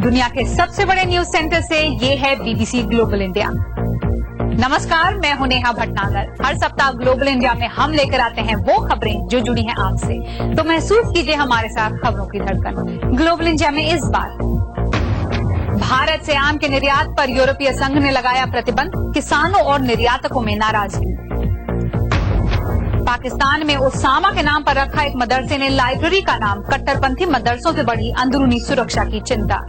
दुनिया के सबसे बड़े न्यूज सेंटर से ये है बीबीसी ग्लोबल इंडिया। नमस्कार, मैं हूं नेहा भटनागर। हर सप्ताह ग्लोबल इंडिया में हम लेकर आते हैं वो खबरें जो जुड़ी हैं आपसे, तो महसूस कीजिए हमारे साथ खबरों की धड़कन। ग्लोबल इंडिया में इस बार भारत से आम के निर्यात पर यूरोपीय संघ ने लगाया प्रतिबंध, किसानों और निर्यातकों में नाराजगी। पाकिस्तान में ओसामा के नाम पर रखा एक मदरसे ने लाइब्रेरी का नाम, कट्टरपंथी मदरसों से बढ़ी अंदरूनी सुरक्षा की चिंता।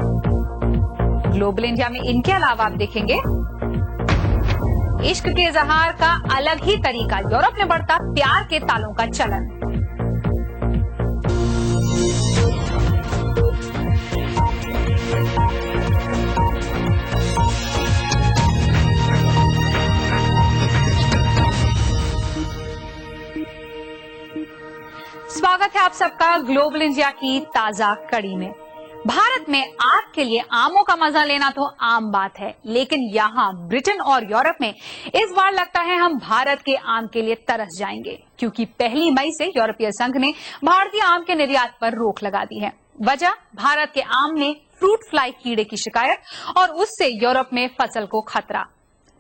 ग्लोबल इंडिया में इनके अलावा आप देखेंगे इश्क के इजहार का अलग ही तरीका, यूरोप में बढ़ता प्यार के तालों का चलन। स्वागत है आप सबका ग्लोबल इंडिया की ताजा कड़ी में। भारत में आग के लिए आमों का मजा लेना तो आम बात है, लेकिन यहाँ ब्रिटेन और यूरोप में इस बार लगता है हम भारत के आम के लिए तरस जाएंगे, क्योंकि 1 मई से यूरोपीय संघ ने भारतीय आम के निर्यात पर रोक लगा दी है। वजह, भारत के आम में फ्रूट फ्लाई कीड़े की शिकायत और उससे यूरोप में फसल को खतरा।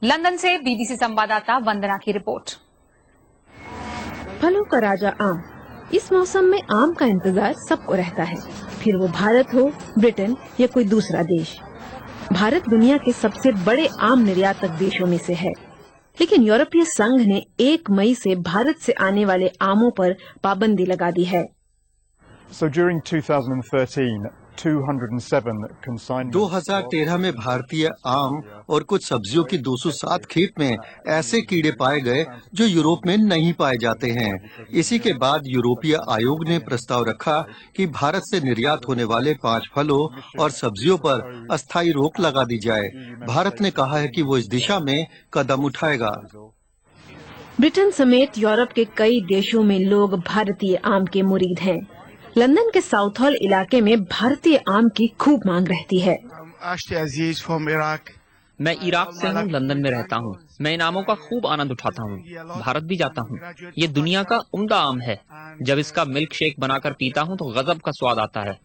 लंदन से बीबीसी संवाददाता वंदना की रिपोर्ट। फलों का राजा आम, इस मौसम में आम का इंतजार सबको रहता है, फिर वो भारत हो, ब्रिटेन या कोई दूसरा देश। भारत दुनिया के सबसे बड़े आम निर्यातक देशों में से है, लेकिन यूरोपीय संघ ने 1 मई से भारत से आने वाले आमों पर पाबंदी लगा दी है। So during 2013, 2013 में भारतीय आम और कुछ सब्जियों की 207 खेत में ऐसे कीड़े पाए गए जो यूरोप में नहीं पाए जाते हैं। इसी के बाद यूरोपीय आयोग ने प्रस्ताव रखा कि भारत से निर्यात होने वाले 5 फलों और सब्जियों पर अस्थायी रोक लगा दी जाए। भारत ने कहा है कि वो इस दिशा में कदम उठाएगा। ब्रिटेन समेत यूरोप के कई देशों में लोग भारतीय आम के मुरीद हैं। लंदन के साउथहॉल इलाके में भारतीय आम की खूब मांग रहती है। मैं इराक से हूँ, लंदन में रहता हूँ। मैं इन आमों का खूब आनंद उठाता हूँ, भारत भी जाता हूँ। ये दुनिया का उम्दा आम है, जब इसका मिल्क शेक बनाकर पीता हूँ तो गजब का स्वाद आता है।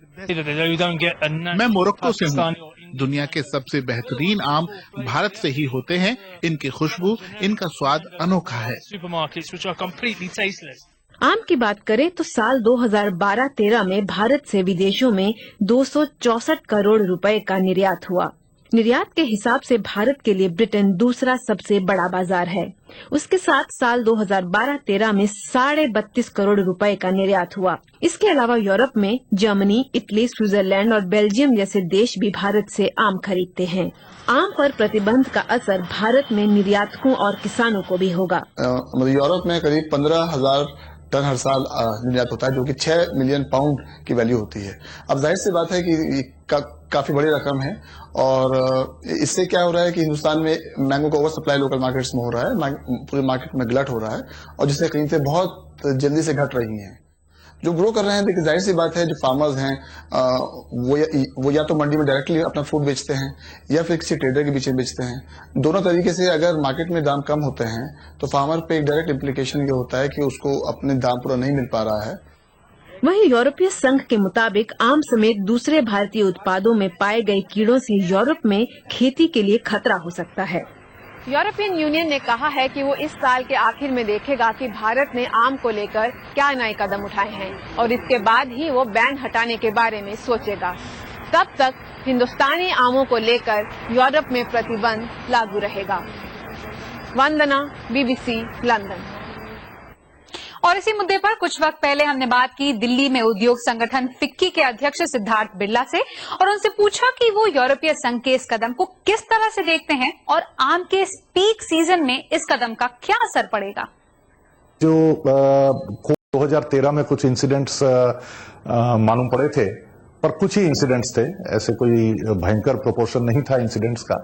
मैं मोरक्को से हूँ। दुनिया के सबसे बेहतरीन आम भारत से ही होते हैं। इनकी खुशबू, इनका स्वाद अनोखा है। आम की बात करें तो साल 2012-13 में भारत से विदेशों में 264 करोड़ रुपए का निर्यात हुआ। निर्यात के हिसाब से भारत के लिए ब्रिटेन दूसरा सबसे बड़ा बाजार है। उसके साथ साल 2012-13 में 32.5 करोड़ रुपए का निर्यात हुआ। इसके अलावा यूरोप में जर्मनी, इटली, स्विट्जरलैंड और बेल्जियम जैसे देश भी भारत से आम खरीदते हैं। आम पर प्रतिबंध का असर भारत में निर्यातकों और किसानों को भी होगा। यूरोप में करीब 15,000 टन हर साल निर्यात होता है, जो कि 6 मिलियन पाउंड की वैल्यू होती है। अब जाहिर सी बात है कि काफी बड़ी रकम है, और इससे क्या हो रहा है कि हिंदुस्तान में मैंगो का ओवर सप्लाई लोकल मार्केट्स में हो रहा है, पूरे मार्केट में गलत हो रहा है, और जिससे कीमतें बहुत जल्दी से घट रही हैं। जो ग्रो कर रहे हैं, देखिए जाहिर सी बात है, जो फार्मर्स हैं वो या तो मंडी में डायरेक्टली अपना फूड बेचते हैं या फिर किसी ट्रेडर के बीच में बेचते हैं। दोनों तरीके से अगर मार्केट में दाम कम होते हैं तो फार्मर पे एक डायरेक्ट इम्प्लीकेशन ये होता है कि उसको अपने दाम पूरा नहीं मिल पा रहा है। वहीं यूरोपीय संघ के मुताबिक आम समेत दूसरे भारतीय उत्पादों में पाए गए कीड़ों से यूरोप में खेती के लिए खतरा हो सकता है। यूरोपियन यूनियन ने कहा है कि वो इस साल के आखिर में देखेगा कि भारत ने आम को लेकर क्या नए कदम उठाए हैं, और इसके बाद ही वो बैन हटाने के बारे में सोचेगा। तब तक हिंदुस्तानी आमों को लेकर यूरोप में प्रतिबंध लागू रहेगा। वंदना, बीबीसी, लंदन। और इसी मुद्दे पर कुछ वक्त पहले हमने बात की दिल्ली में उद्योग संगठन फिक्की के अध्यक्ष सिद्धार्थ बिरला से, और उनसे पूछा कि वो यूरोपीय संघ के इस कदम को किस तरह से देखते हैं और आम के पीक सीजन में इस कदम का क्या असर पड़ेगा। जो 2013 में कुछ इंसिडेंट्स मालूम पड़े थे, पर कुछ ही इंसिडेंट्स थे, ऐसे कोई भयंकर प्रोपोर्शन नहीं था इंसिडेंट्स का,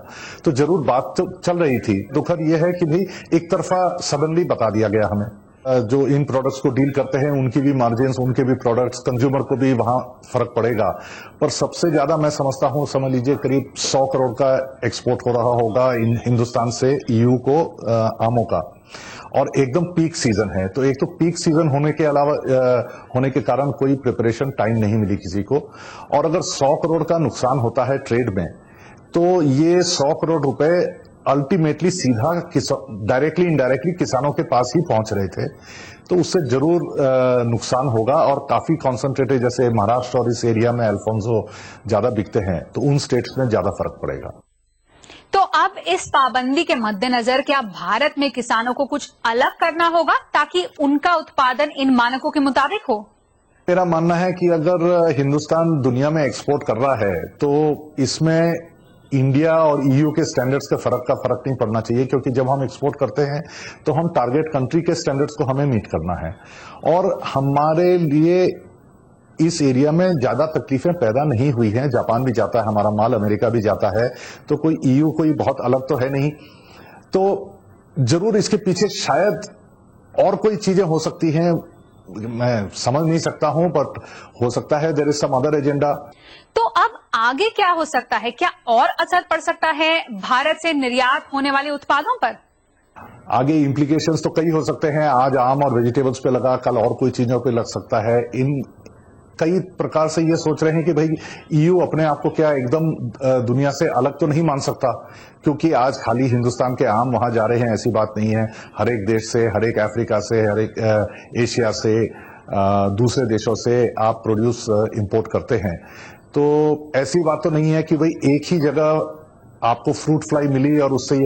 तो जरूर बात तो चल रही थी। दुखद यह है कि भाई एक तरफा सडनली बता दिया गया हमें, जो इन प्रोडक्ट्स को डील करते हैं उनकी भी मार्जिन्स, उनके भी प्रोडक्ट्स, कंज्यूमर को भी वहां फर्क पड़ेगा। पर सबसे ज्यादा मैं समझता हूं, समझ लीजिए करीब 100 करोड़ का एक्सपोर्ट हो रहा होगा हिंदुस्तान से ईयू को आमों का, और एकदम पीक सीजन है। तो एक तो पीक सीजन होने के अलावा होने के कारण कोई प्रिपरेशन टाइम नहीं मिली किसी को, और अगर 100 करोड़ का नुकसान होता है ट्रेड में, तो ये 100 करोड़ रुपए अल्टीमेटली सीधा डायरेक्टली इनडायरेक्टली किसानों के पास ही पहुंच रहे थे। तो उससे जरूर नुकसान होगा, और काफी कॉन्सेंट्रेटेड जैसे महाराष्ट्र और इस एरिया में अल्फोंसो ज्यादा बिकते हैं, तो उन स्टेट्स में ज्यादा फर्क पड़ेगा। तो अब इस पाबंदी के मद्देनजर क्या भारत में किसानों को कुछ अलग करना होगा ताकि उनका उत्पादन इन मानकों के मुताबिक हो? मेरा मानना है कि अगर हिंदुस्तान दुनिया में एक्सपोर्ट कर रहा है तो इसमें इंडिया और ईयू के स्टैंडर्ड्स का फर्क नहीं पड़ना चाहिए, क्योंकि जब हम एक्सपोर्ट करते हैं तो हम टारगेट कंट्री के स्टैंडर्ड्स को हमें मीट करना है, और हमारे लिए इस एरिया में ज्यादा तकलीफें पैदा नहीं हुई हैं। जापान भी जाता है हमारा माल, अमेरिका भी जाता है, तो कोई ईयू कोई बहुत अलग तो है नहीं। तो जरूर इसके पीछे शायद और कोई चीजें हो सकती हैं, मैं समझ नहीं सकता हूं, बट हो सकता है there is some other agenda. तो अब आगे क्या हो सकता है? क्या और असर पड़ सकता है भारत से निर्यात होने वाले उत्पादों पर? आगे इम्प्लीकेशंस तो कई हो सकते हैं। आज आम और वेजिटेबल्स पे लगा, कल और कोई चीजों पे लग सकता है। इन कई प्रकार से ये सोच रहे हैं कि भाई ईयू अपने आप को क्या एकदम दुनिया से अलग तो नहीं मान सकता, क्योंकि आज खाली हिंदुस्तान के आम वहां जा रहे हैं ऐसी बात नहीं है। हर एक देश से, हर एक अफ्रीका से, हर एक एशिया से, दूसरे देशों से आप प्रोड्यूस इंपोर्ट करते हैं। तो ऐसी बात तो नहीं है कि भाई एक ही जगह आपको फ्रूट फ्लाई मिली और उससे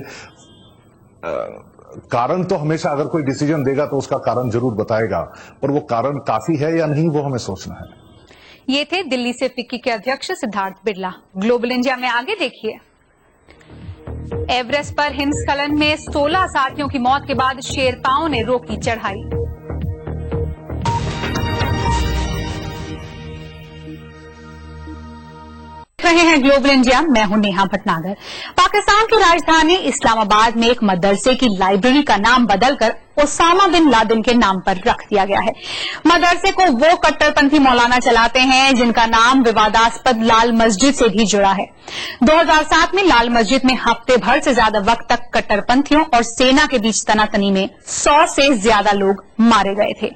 कारण तो हमेशा अगर कोई डिसीजन देगा तो उसका कारण जरूर बताएगा, पर वो कारण काफी है या नहीं वो हमें सोचना है। ये थे दिल्ली से फिक्की के अध्यक्ष सिद्धार्थ बिरला। ग्लोबल इंडिया में आगे देखिए, एवरेस्ट पर हिमस्खलन में 16 साथियों की मौत के बाद शेरपाओं ने रोकी चढ़ाई। रहे हैं ग्लोबल इंडिया, मैं हूं नेहा भटनागर। पाकिस्तान की राजधानी इस्लामाबाद में एक मदरसे की लाइब्रेरी का नाम बदलकर ओसामा बिन लादेन के नाम पर रख दिया गया है। मदरसे को वो कट्टरपंथी मौलाना चलाते हैं जिनका नाम विवादास्पद लाल मस्जिद से भी जुड़ा है। 2007 में लाल मस्जिद में हफ्ते भर से ज्यादा वक्त तक कट्टरपंथियों और सेना के बीच तनातनी में 100 से ज्यादा लोग मारे गए थे,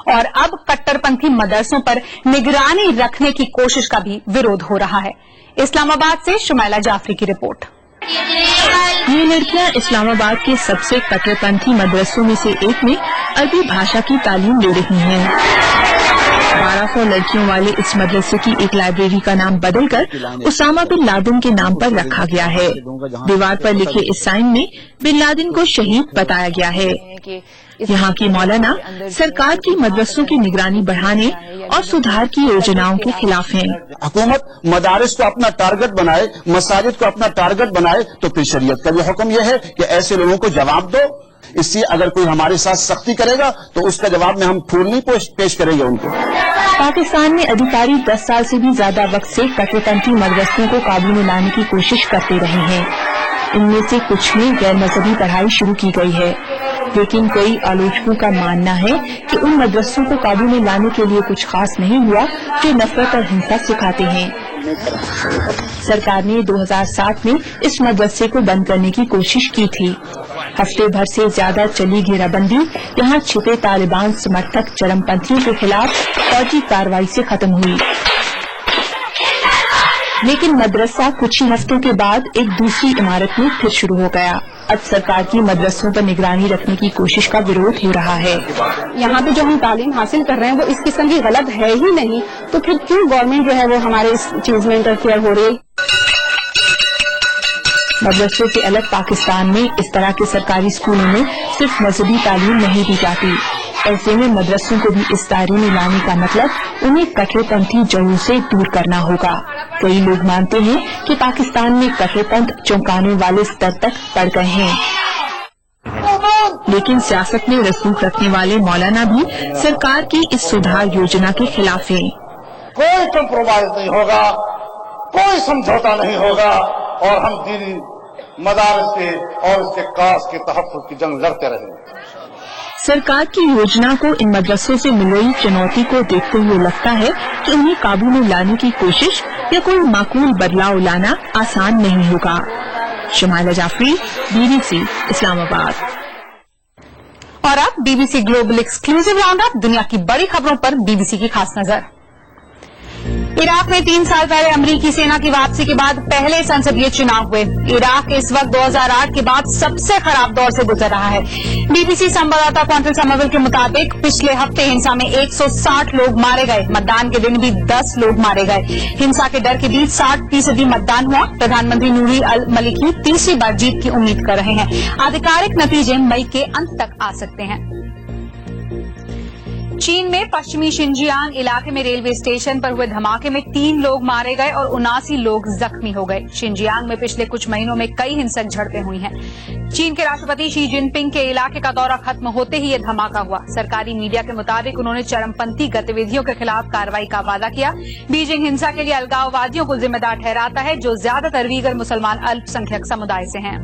और अब कट्टरपंथी मदरसों पर निगरानी रखने की कोशिश का भी विरोध हो रहा है। इस्लामाबाद से शुमैला जाफरी की रिपोर्ट। ये लड़कियां इस्लामाबाद के सबसे कट्टरपंथी मदरसों में से एक में अरबी भाषा की तालीम ले रही हैं। 1200 लड़कियों वाले इस मदरसे की एक लाइब्रेरी का नाम बदलकर ओसामा बिन लादेन के नाम पर रखा गया है। दीवार पर लिखे इस साइन में बिन लादेन को शहीद बताया गया है। यहाँ की मौलाना सरकार की मदरसों की निगरानी बढ़ाने और सुधार की योजनाओं के खिलाफ हैं। हुकूमत मदारिस को अपना टारगेट बनाए, मसाजिद को अपना टारगेट बनाए, तो फिर शरीयत का भी हुक्म यह है कि ऐसे लोगों को जवाब दो। इससे अगर कोई हमारे साथ सख्ती करेगा तो उसका जवाब में हम फूल नहीं पेश करेंगे उनको। पाकिस्तान में अधिकारी 10 साल से भी ज्यादा वक्त से कट्टरपंथी मदरसों को काबू में लाने की कोशिश करते रहे हैं। इनमें से कुछ में गैर मजहबी पढ़ाई शुरू की गई है, लेकिन कई आलोचकों का मानना है कि उन मदरसों को काबू में लाने के लिए कुछ खास नहीं हुआ जो नफरत और हिंसा सिखाते हैं। सरकार ने 2007 में इस मदरसे को बंद करने की कोशिश की थी। हफ्ते भर से ज्यादा चली घेराबंदी यहाँ छिपे तालिबान समर्थक चरमपंथियों के खिलाफ फौजी कार्रवाई से खत्म हुई, लेकिन मदरसा कुछ ही हफ्तों के बाद एक दूसरी इमारत में फिर शुरू हो गया। अब सरकार की मदरसों पर निगरानी रखने की कोशिश का विरोध हो रहा है। यहाँ पे जो हम तालीम हासिल कर रहे हैं वो इस किस्म की गलत है ही नहीं, तो फिर क्यों गवर्नमेंट जो है वो हमारे इस चीज में इंटरफेयर हो रही है। मदरसों से अलग पाकिस्तान में इस तरह के सरकारी स्कूलों में सिर्फ मजहबी तालीम नहीं दी जाती। ऐसे में मदरसों को भी इस दायरे में लाने का मतलब उन्हें कट्टरपंथी जड़ों से दूर करना होगा। कई लोग मानते हैं कि पाकिस्तान में कट्टरपंथ चौंकाने वाले स्तर तक बढ़ गए हैं, लेकिन सियासत में रसूख रखने वाले मौलाना भी सरकार की इस सुधार योजना के खिलाफ हैं। कोई कंप्रोमाइज नहीं होगा, कोई समझौता नहीं होगा, और हम दीनी मदारिस के और इसके कास के तहफ्फुज़ की जंग लड़ते रहेंगे। सरकार की योजना को इन मदरसों से मिल रही चुनौती को देखते हुए लगता है कि उन्हें काबू में लाने की कोशिश या कोई माकूल बदलाव लाना आसान नहीं होगा। शमाइला जाफरी, BBC, इस्लामाबाद। और अब BBC global exclusive round up, दुनिया की बड़ी खबरों पर BBC की खास नजर। इराक में 3 साल पहले अमेरिकी सेना की वापसी के बाद पहले संसदीय चुनाव हुए। इराक इस वक्त 2008 के बाद सबसे खराब दौर से गुजर रहा है। BBC संवाददाता क्वांटल समरविल के मुताबिक पिछले हफ्ते हिंसा में 160 लोग मारे गए। मतदान के दिन भी 10 लोग मारे गए। हिंसा के डर के बीच 60% मतदान हुआ। प्रधानमंत्री नूरी अल मलिकी तीसरी बार जीत की उम्मीद कर रहे हैं। आधिकारिक नतीजे मई के अंत तक आ सकते हैं। चीन में पश्चिमी शिनजियांग इलाके में रेलवे स्टेशन पर हुए धमाके में 3 लोग मारे गए और 79 लोग जख्मी हो गए। शिनजियांग में पिछले कुछ महीनों में कई हिंसक झड़पें हुई हैं। चीन के राष्ट्रपति शी जिनपिंग के इलाके का दौरा खत्म होते ही ये धमाका हुआ। सरकारी मीडिया के मुताबिक उन्होंने चरमपंथी गतिविधियों के खिलाफ कार्रवाई का वादा किया। बीजिंग हिंसा के लिए अलगाववादियों को जिम्मेदार ठहराता है, जो ज्यादातर वीगर मुसलमान अल्पसंख्यक समुदाय से हैं।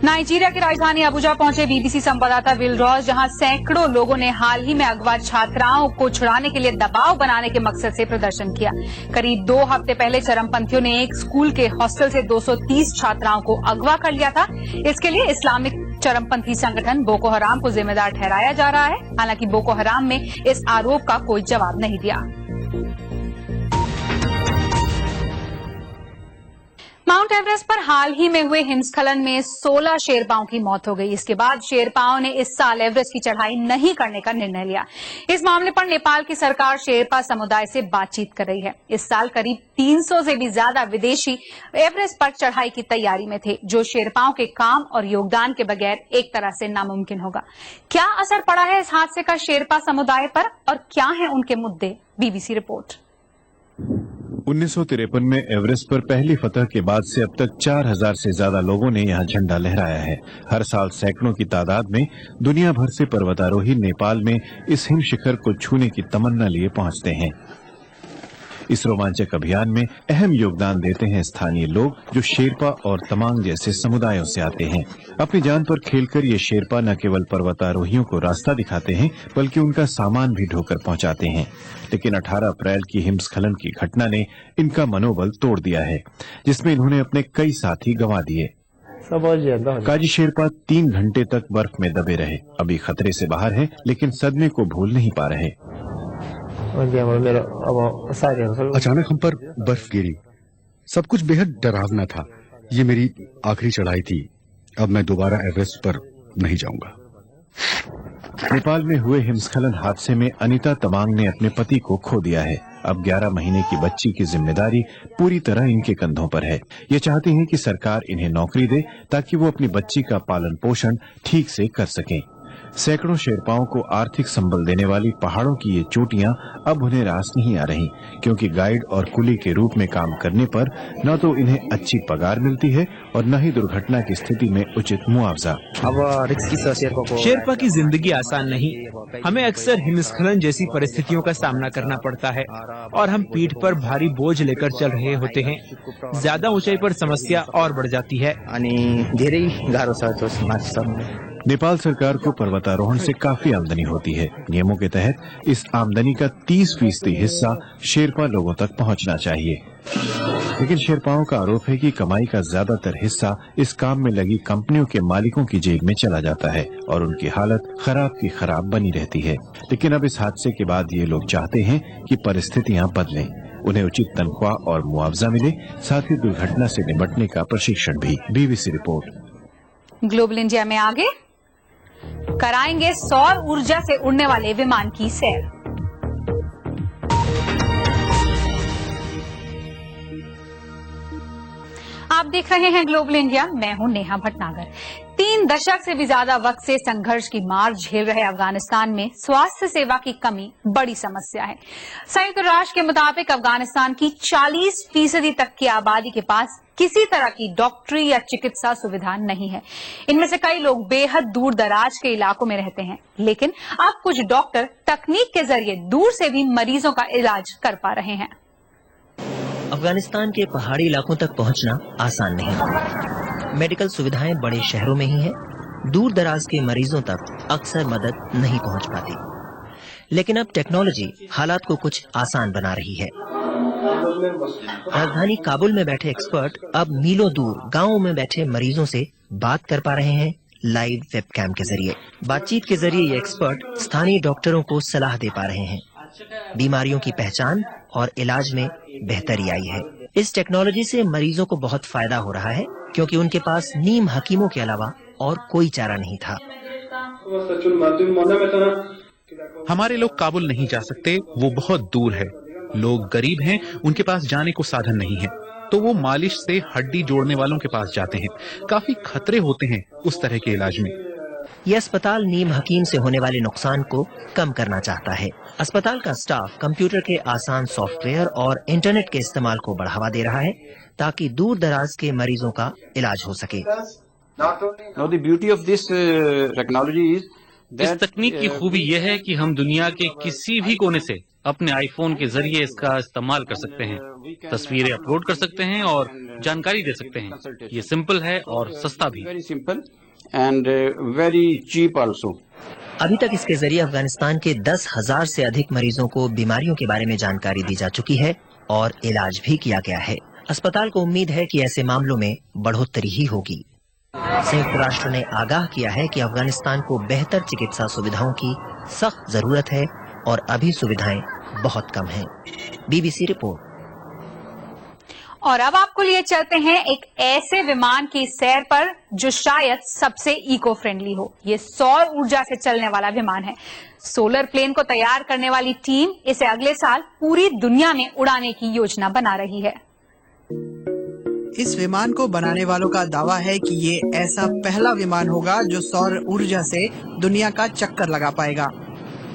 नाइजीरिया की राजधानी अबुजा पहुंचे BBC संवाददाता विल रॉस, जहां सैकड़ों लोगों ने हाल ही में अगवा छात्राओं को छुड़ाने के लिए दबाव बनाने के मकसद से प्रदर्शन किया। करीब 2 हफ्ते पहले चरमपंथियों ने एक स्कूल के हॉस्टल से 230 छात्राओं को अगवा कर लिया था। इसके लिए इस्लामिक चरमपंथी संगठन बोको हराम को जिम्मेदार ठहराया जा रहा है। हालांकि बोको हराम ने इस आरोप का कोई जवाब नहीं दिया। माउंट एवरेस्ट पर हाल ही में हुए हिमस्खलन में 16 शेरपाओं की मौत हो गई। इसके बाद शेरपाओं ने इस साल एवरेस्ट की चढ़ाई नहीं करने का निर्णय लिया। इस मामले पर नेपाल की सरकार शेरपा समुदाय से बातचीत कर रही है। इस साल करीब 300 से भी ज्यादा विदेशी एवरेस्ट पर चढ़ाई की तैयारी में थे, जो शेरपाओं के काम और योगदान के बगैर एक तरह से नामुमकिन होगा। क्या असर पड़ा है इस हादसे का शेरपा समुदाय पर और क्या है उनके मुद्दे? BBC report. 1953 में एवरेस्ट पर पहली फतह के बाद से अब तक 4000 से ज्यादा लोगों ने यहां झंडा लहराया है। हर साल सैकड़ों की तादाद में दुनिया भर से पर्वतारोही नेपाल में इस हिम शिखर को छूने की तमन्ना लिए पहुंचते हैं। इस रोमांचक अभियान में अहम योगदान देते हैं स्थानीय लोग, जो शेरपा और तमांग जैसे समुदायों से आते हैं। अपनी जान पर खेलकर ये शेरपा न केवल पर्वतारोहियों को रास्ता दिखाते हैं, बल्कि उनका सामान भी ढोकर पहुंचाते हैं। लेकिन 18 अप्रैल की हिमस्खलन की घटना ने इनका मनोबल तोड़ दिया है, जिसमें इन्होंने अपने कई साथी गंवा दिए। काजी शेरपा 3 घंटे तक बर्फ में दबे रहे। अभी खतरे से बाहर हैं, लेकिन सदमे को भूल नहीं पा रहे। अचानक हम पर बर्फ गिरी। सब कुछ बेहद डरावना था। ये मेरी आखिरी चढ़ाई थी। अब मैं दोबारा एवरेस्ट पर नहीं जाऊंगा। नेपाल में हुए हिमस्खलन हादसे में अनिता तमांग ने अपने पति को खो दिया है। अब 11 महीने की बच्ची की जिम्मेदारी पूरी तरह इनके कंधों पर है। ये चाहते हैं कि सरकार इन्हें नौकरी दे, ताकि वो अपनी बच्ची का पालन पोषण ठीक से कर सकें। सैकड़ों शेरपाओं को आर्थिक संबल देने वाली पहाड़ों की ये चोटियां अब उन्हें रास नहीं आ रही, क्योंकि गाइड और कुली के रूप में काम करने पर न तो इन्हें अच्छी पगार मिलती है और न ही दुर्घटना की स्थिति में उचित मुआवजा। शेरपा की जिंदगी आसान नहीं। हमें अक्सर हिमस्खलन जैसी परिस्थितियों का सामना करना पड़ता है और हम पीठ पर भारी बोझ लेकर चल रहे होते हैं। ज्यादा ऊंचाई पर समस्या और बढ़ जाती है। नेपाल सरकार को पर्वतारोहण से काफी आमदनी होती है। नियमों के तहत इस आमदनी का 30% हिस्सा शेरपा लोगों तक पहुंचना चाहिए। लेकिन शेरपाओं का आरोप है कि कमाई का ज्यादातर हिस्सा इस काम में लगी कंपनियों के मालिकों की जेब में चला जाता है और उनकी हालत खराब की खराब बनी रहती है। लेकिन अब इस हादसे के बाद ये लोग चाहते हैं कि परिस्थितियां बदलें, उन्हें उचित तनख्वाह और मुआवजा मिले, साथ ही दुर्घटना से निपटने का प्रशिक्षण भी। BBC report. ग्लोबल इंडिया में आगे कराएंगे सौर ऊर्जा से उड़ने वाले विमान की सैर। आप देख रहे हैं ग्लोबल इंडिया, मैं हूं नेहा भटनागर। 3 दशक से भी ज्यादा वक्त से संघर्ष की मार झेल रहे अफगानिस्तान में स्वास्थ्य सेवा की कमी बड़ी समस्या है। संयुक्त राष्ट्र के मुताबिक अफगानिस्तान की 40% तक की आबादी के पास किसी तरह की डॉक्टरी या चिकित्सा सुविधा नहीं है। इनमें से कई लोग बेहद दूर दराज के इलाकों में रहते हैं, लेकिन अब कुछ डॉक्टर तकनीक के जरिए दूर से भी मरीजों का इलाज कर पा रहे हैं। अफगानिस्तान के पहाड़ी इलाकों तक पहुंचना आसान नहीं। मेडिकल सुविधाएं बड़े शहरों में ही हैं, दूर दराज के मरीजों तक अक्सर मदद नहीं पहुंच पाती। लेकिन अब टेक्नोलॉजी हालात को कुछ आसान बना रही है। राजधानी काबुल में बैठे एक्सपर्ट अब मीलों दूर गांवों में बैठे मरीजों से बात कर पा रहे हैं लाइव वेबकैम के जरिए। बातचीत के जरिए ये एक्सपर्ट स्थानीय डॉक्टरों को सलाह दे पा रहे हैं। बीमारियों की पहचान और इलाज में बेहतरी आई है। इस टेक्नोलॉजी से मरीजों को बहुत फायदा हो रहा है, क्योंकि उनके पास नीम हकीमों के अलावा और कोई चारा नहीं था। हमारे लोग काबुल नहीं जा सकते, वो बहुत दूर है। लोग गरीब हैं, उनके पास जाने को साधन नहीं है, तो वो मालिश से हड्डी जोड़ने वालों के पास जाते हैं। काफी खतरे होते हैं उस तरह के इलाज में। यह अस्पताल नीम हकीम से होने वाले नुकसान को कम करना चाहता है। अस्पताल का स्टाफ कंप्यूटर के आसान सॉफ्टवेयर और इंटरनेट के इस्तेमाल को बढ़ावा दे रहा है, ताकि दूर दराज के मरीजों का इलाज हो सके। इस तकनीक की खूबी यह है कि हम दुनिया के किसी भी कोने से अपने आईफोन के जरिए इसका इस्तेमाल कर सकते हैं, तस्वीरें अपलोड कर सकते हैं और जानकारी दे सकते हैं। ये सिंपल है और सस्ता भी। अभी तक इसके जरिए अफगानिस्तान के 10,000 से अधिक मरीजों को बीमारियों के बारे में जानकारी दी जा चुकी है और इलाज भी किया गया है। अस्पताल को उम्मीद है कि ऐसे मामलों में बढ़ोतरी ही होगी। संयुक्त राष्ट्र ने आगाह किया है कि अफगानिस्तान को बेहतर चिकित्सा सुविधाओं की सख्त जरूरत है और अभी सुविधाएं बहुत कम हैं। BBC report. और अब आपको लिए चलते हैं एक ऐसे विमान की सैर पर जो शायद सबसे इको फ्रेंडली हो। ये सौर ऊर्जा से चलने वाला विमान है। सोलर प्लेन को तैयार करने वाली टीम इसे अगले साल पूरी दुनिया में उड़ाने की योजना बना रही है। इस विमान को बनाने वालों का दावा है कि ये ऐसा पहला विमान होगा जो सौर ऊर्जा से दुनिया का चक्कर लगा पाएगा।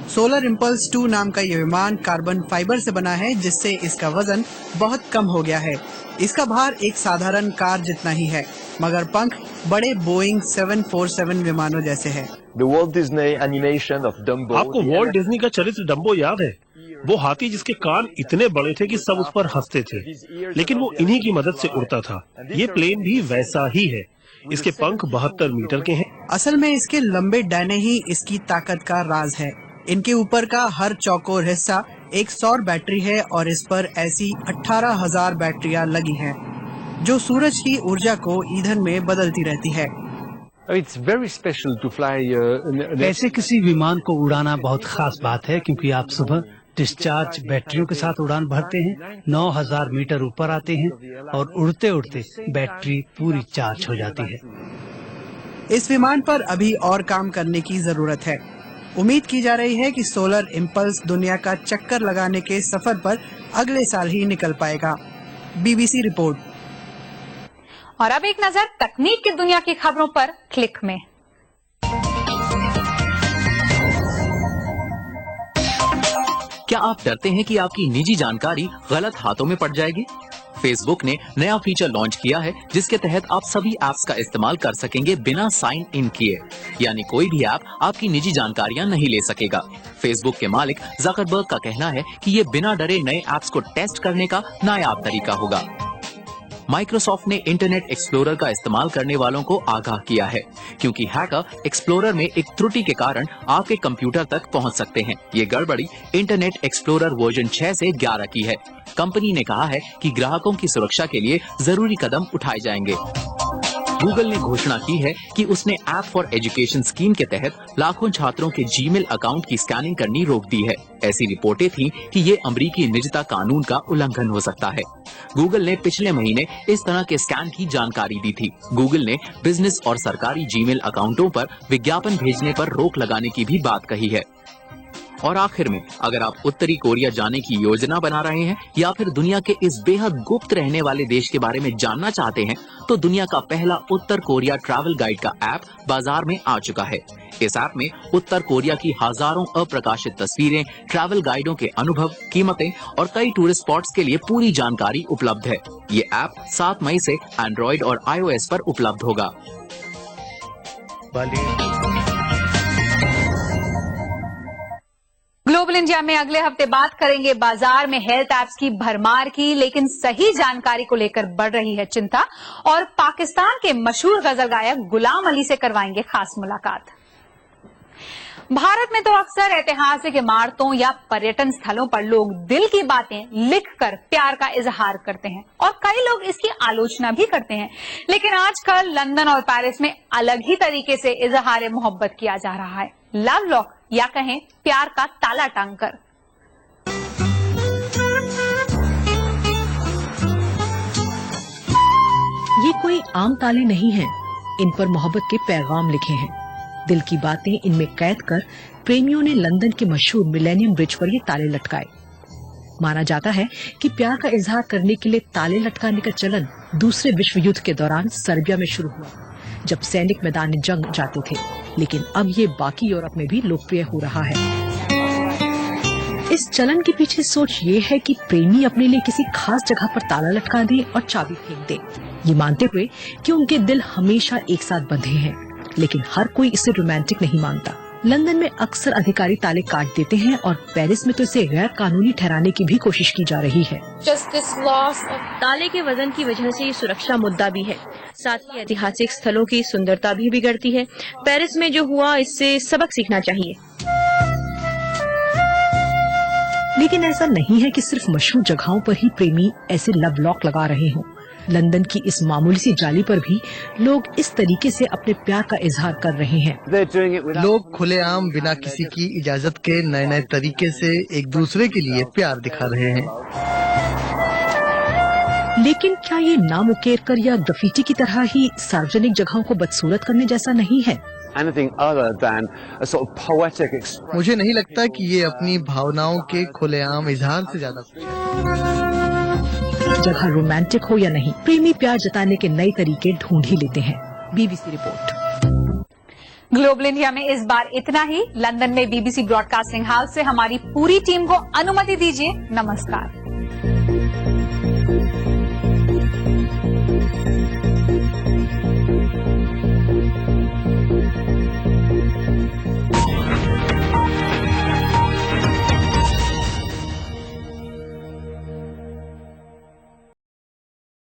सोलर इम्पल्स 2 नाम का ये विमान कार्बन फाइबर से बना है, जिससे इसका वजन बहुत कम हो गया है। इसका भार एक साधारण कार जितना ही है, मगर पंख बड़े बोइंग 747 विमानों जैसे है। आपको वॉल्ट डिज्नी का चरित्र डम्बो याद है? वो हाथी जिसके कान इतने बड़े थे कि सब उस पर हंसते थे, लेकिन वो इन्हीं की मदद से उड़ता था। ये प्लेन भी वैसा ही है। इसके पंख 72 मीटर के हैं। असल में इसके लंबे डैने ही इसकी ताकत का राज है। इनके ऊपर का हर चौकोर हिस्सा एक सौर बैटरी है और इस पर ऐसी 18,000 बैटरियां लगी हैं, जो सूरज की ऊर्जा को ईंधन में बदलती रहती है। ऐसे किसी विमान को उड़ाना बहुत खास बात है, क्योंकि आप सुबह डिस्चार्ज बैटरियों के साथ उड़ान भरते हैं, 9,000 मीटर ऊपर आते हैं और उड़ते उड़ते बैटरी पूरी चार्ज हो जाती है। इस विमान पर अभी और काम करने की जरूरत है। उम्मीद की जा रही है कि सोलर इम्पल्स दुनिया का चक्कर लगाने के सफर पर अगले साल ही निकल पाएगा। BBC report. और अब एक नजर तकनीक की दुनिया की खबरों पर क्लिक में। क्या आप डरते हैं कि आपकी निजी जानकारी गलत हाथों में पड़ जाएगी? फेसबुक ने नया फीचर लॉन्च किया है, जिसके तहत आप सभी ऐप्स का इस्तेमाल कर सकेंगे बिना साइन इन किए। यानी कोई भी ऐप आपकी निजी जानकारियां नहीं ले सकेगा। फेसबुक के मालिक ज़करबर्ग का कहना है कि ये बिना डरे नए ऐप्स को टेस्ट करने का नायाब तरीका होगा। माइक्रोसॉफ्ट ने इंटरनेट एक्सप्लोरर का इस्तेमाल करने वालों को आगाह किया है, क्योंकि हैकर एक्सप्लोरर में एक त्रुटि के कारण आपके कंप्यूटर तक पहुंच सकते हैं। ये गड़बड़ी इंटरनेट एक्सप्लोरर वर्जन 6 से 11 की है। कंपनी ने कहा है कि ग्राहकों की सुरक्षा के लिए जरूरी कदम उठाए जाएंगे। गूगल ने घोषणा की है कि उसने ऐप फॉर एजुकेशन स्कीम के तहत लाखों छात्रों के जीमेल अकाउंट की स्कैनिंग करनी रोक दी है। ऐसी रिपोर्टें थीं कि ये अमेरिकी निजता कानून का उल्लंघन हो सकता है। गूगल ने पिछले महीने इस तरह के स्कैन की जानकारी दी थी। गूगल ने बिजनेस और सरकारी जीमेल अकाउंटों पर विज्ञापन भेजने पर रोक लगाने की भी बात कही है। और आखिर में, अगर आप उत्तरी कोरिया जाने की योजना बना रहे हैं या फिर दुनिया के इस बेहद गुप्त रहने वाले देश के बारे में जानना चाहते हैं, तो दुनिया का पहला उत्तर कोरिया ट्रैवल गाइड का ऐप बाजार में आ चुका है। इस ऐप में उत्तर कोरिया की हजारों अप्रकाशित तस्वीरें, ट्रैवल गाइडों के अनुभव, कीमतें और कई टूरिस्ट स्पॉट्स के लिए पूरी जानकारी उपलब्ध है। ये ऐप 7 मई से एंड्रॉइड और iOS पर उपलब्ध होगा। ग्लोबल इंडिया में अगले हफ्ते बात करेंगे बाजार में हेल्थ एप्स की भरमार की, लेकिन सही जानकारी को लेकर बढ़ रही है चिंता, और पाकिस्तान के मशहूर गजल गायक गुलाम अली से करवाएंगे खास मुलाकात। भारत में तो अक्सर ऐतिहासिक इमारतों या पर्यटन स्थलों पर लोग दिल की बातें लिखकर प्यार का इजहार करते हैं और कई लोग इसकी आलोचना भी करते हैं, लेकिन आजकल लंदन और पेरिस में अलग ही तरीके से इजहार मोहब्बत किया जा रहा है, लव लॉक या कहें प्यार का ताला टांगकर। ये कोई आम ताले नहीं हैं, इन पर मोहब्बत के पैगाम लिखे हैं। दिल की बातें इनमें कैद कर प्रेमियों ने लंदन के मशहूर मिलेनियम ब्रिज पर ये ताले लटकाए। माना जाता है कि प्यार का इजहार करने के लिए ताले लटकाने का चलन दूसरे विश्व युद्ध के दौरान सर्बिया में शुरू हुआ, जब सैनिक मैदान जंग जाते थे, लेकिन अब ये बाकी यूरोप में भी लोकप्रिय हो रहा है। इस चलन के पीछे सोच ये है कि प्रेमी अपने लिए किसी खास जगह पर ताला लटका दे और चाबी फेंक दे, ये मानते हुए कि उनके दिल हमेशा एक साथ बंधे हैं। लेकिन हर कोई इसे रोमांटिक नहीं मानता। लंदन में अक्सर अधिकारी ताले काट देते हैं और पेरिस में तो इसे गैर कानूनी ठहराने की भी कोशिश की जा रही है। ताले के वजन की वजह से ये सुरक्षा मुद्दा भी है, साथ ही ऐतिहासिक स्थलों की सुंदरता भी बिगड़ती है। पेरिस में जो हुआ, इससे सबक सीखना चाहिए। लेकिन ऐसा नहीं है कि सिर्फ मशहूर जगहों पर ही प्रेमी ऐसे लव लॉक लगा रहे हों। लंदन की इस मामूली सी जाली पर भी लोग इस तरीके से अपने प्यार का इजहार कर रहे हैं। लोग खुलेआम बिना किसी की इजाजत के नए नए तरीके से एक दूसरे के लिए प्यार दिखा रहे हैं। लेकिन क्या ये नामुकेर कर या ग्राफिटी की तरह ही सार्वजनिक जगहों को बदसूरत करने जैसा नहीं है? मुझे नहीं लगता कि ये अपनी भावनाओं के खुलेआम इजहार से ज्यादा कुछ। जगह रोमांटिक हो या नहीं, प्रेमी प्यार जताने के नए तरीके ढूंढ ही लेते हैं। BBC report. ग्लोबल इंडिया में इस बार इतना ही। लंदन में BBC ब्रॉडकास्टिंग हाउस से हमारी पूरी टीम को अनुमति दीजिए। नमस्कार।